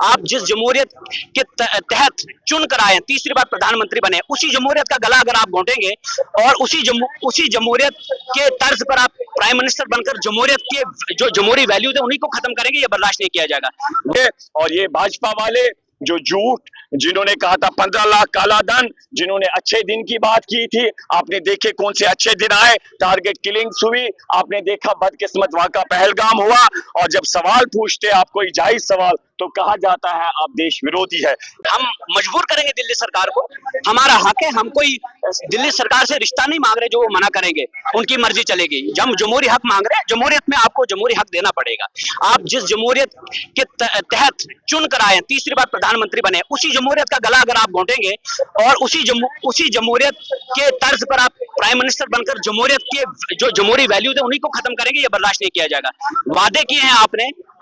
आप जिस जमहूरियत के तहत चुन कर आए, तीसरी बार प्रधानमंत्री बने, उसी जमहूरियत का गला अगर आप घोंटेंगे और उसी जमहूरियत के तर्ज पर आप प्राइम मिनिस्टर बनकर जमहूरियत के जो जमहूरी वैल्यूज है उन्हीं को खत्म करेंगे, ये बर्दाश्त नहीं किया जाएगा। और ये भाजपा वाले जो झूठ, जिन्होंने कहा था 15 लाख काला धन, जिन्होंने अच्छे दिन की बात की थी, आपने देखे कौन से अच्छे दिन आए, टारगेट किलिंग्स हुई, आपने देखा बदकिस्मत वाक़ा पहलगाम हुआ। और जब सवाल पूछते आप कोई जायज सवाल तो कहा जाता है आप देश विरोधी है। हम मजबूर करेंगे दिल्ली सरकार को, हमारा हक है, हम कोई दिल्ली सरकार से रिश्ता नहीं मांग रहे जो वो मना करेंगे, उनकी मर्जी चलेगी। हम जमहूरी हक मांग रहे हैं, जमहूरियत में आपको जमहूरी हक देना पड़ेगा। आप जिस जमहूरियत के तहत चुन कर आए, तीसरी बार प्रधानमंत्री बने, उसी जमहूरियत का गला अगर आप घोंटेंगे और उसी जमहूरियत के तर्ज पर आप प्राइम मिनिस्टर बनकर जमहूरियत के जो जमहूरी वैल्यूज है उन्हीं को खत्म करेंगे, ये बर्दाश्त नहीं किया जाएगा। वादे किए हैं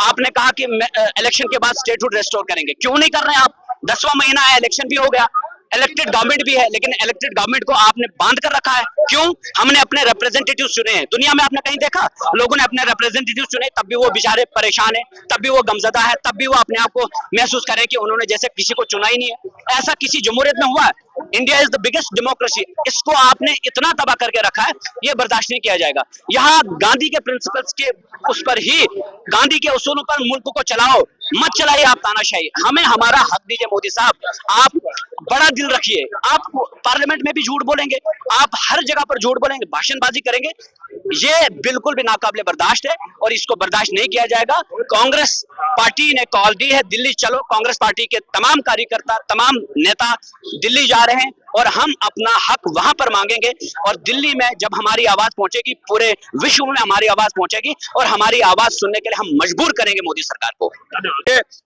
आपने कहा कि इलेक्शन के बाद स्टेटहुड रेस्टोर करेंगे, क्यों नहीं कर रहे हैं आप? 10वां महीना है, इलेक्शन भी हो गया, इलेक्टेड गवर्नमेंट भी है, लेकिन इलेक्टेड गवर्नमेंट को आपने बांध कर रखा है। क्यों? हमने अपने रिप्रेजेंटेटिव चुने हैं। दुनिया में आपने कहीं देखा लोगों ने अपने रिप्रेजेंटेटिव चुने, तब भी वो बेचारे परेशान है, तब भी वो गमजदा है, तब भी वो अपने आप को महसूस करें कि उन्होंने जैसे किसी को चुना ही नहीं है। ऐसा किसी जमहूरियत में हुआ है? India is the biggest democracy, इसको आपने इतना तबाह करके रखा है, ये बर्दाश्त नहीं किया जाएगा। यहाँ गांधी के प्रिंसिपल्स के उस पर ही, गांधी के उसूलों पर मुल्क को चलाओ, मत चलाइए आप तानाशाही। हमें हमारा हक दीजिए मोदी साहब। आप बड़ा दिल रखिए, आप पार्लियामेंट में भी झूठ बोलेंगे, आप हर जगह पर झूठ बोलेंगे, भाषणबाजी करेंगे, ये बिल्कुल भी नाकाबिले बर्दाश्त है और इसको बर्दाश्त नहीं किया जाएगा। कांग्रेस पार्टी ने कॉल दी है दिल्ली चलो, कांग्रेस पार्टी के तमाम कार्यकर्ता, तमाम नेता दिल्ली जा रहे हैं और हम अपना हक वहां पर मांगेंगे। और दिल्ली में जब हमारी आवाज पहुंचेगी, पूरे विश्व में हमारी आवाज पहुंचेगी और हमारी आवाज सुनने के लिए हम मजबूर करेंगे मोदी सरकार को।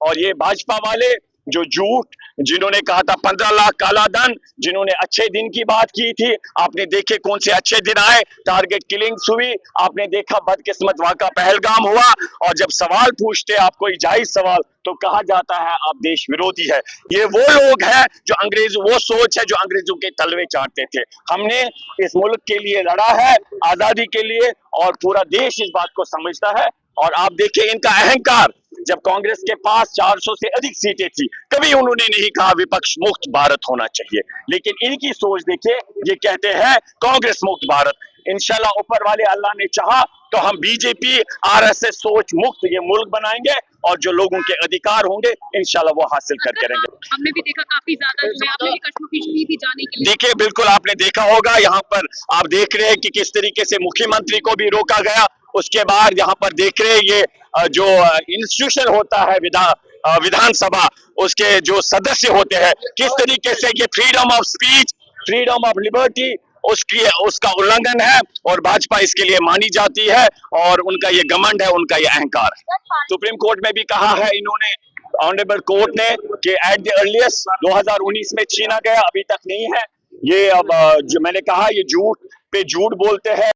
और ये भाजपा वाले जो झूठ, जिन्होंने कहा था 15 लाख काला धन, जिन्होंने अच्छे दिन की बात की थी, आपने देखे कौन से अच्छे दिन आए, टारगेट किलिंग्स हुई, आपने देखा बदकिस्मत वाक़ा पहलगाम हुआ। और जब सवाल पूछते आप कोई जायज सवाल तो कहा जाता है आप देश विरोधी है। ये वो लोग हैं जो वो सोच है जो अंग्रेजों के तलवे चाटते थे। हमने इस मुल्क के लिए लड़ा है, आजादी के लिए, और पूरा देश इस बात को समझता है। और आप देखिए इनका अहंकार, जब कांग्रेस के पास 400 से अधिक सीटें थी, कभी उन्होंने नहीं कहा विपक्ष मुक्त भारत होना चाहिए, लेकिन इनकी सोच देखिए, ये कहते हैं कांग्रेस मुक्त भारत। इंशाल्लाह ऊपर वाले अल्लाह ने चाहा तो हम बीजेपी आरएसएस सोच मुक्त ये मुल्क बनाएंगे और जो लोगों के अधिकार होंगे इंशाल्लाह वो हासिल कर करेंगे। हमने भी देखा काफी ज्यादा जो है आपने भी कश्मकश की थी जाने के लिए। देखिए बिल्कुल आपने देखा होगा, यहाँ पर आप देख रहे हैं कि किस तरीके से मुख्यमंत्री को भी रोका गया। उसके बाद यहाँ पर देख रहे हैं ये जो इंस्टीट्यूशन होता है विधानसभा, उसके जो सदस्य होते हैं, किस तरीके से ये freedom of speech, freedom of liberty उसका उल्लंघन है। और भाजपा इसके लिए मानी जाती है और उनका ये घमंड है, उनका ये अहंकार है। सुप्रीम कोर्ट में भी कहा है इन्होंने, ऑनरेबल कोर्ट ने, कि एट द अर्लिएस्ट 2019 में छीना गया, अभी तक नहीं है। ये अब जो मैंने कहा, ये झूठ पे झूठ बोलते हैं।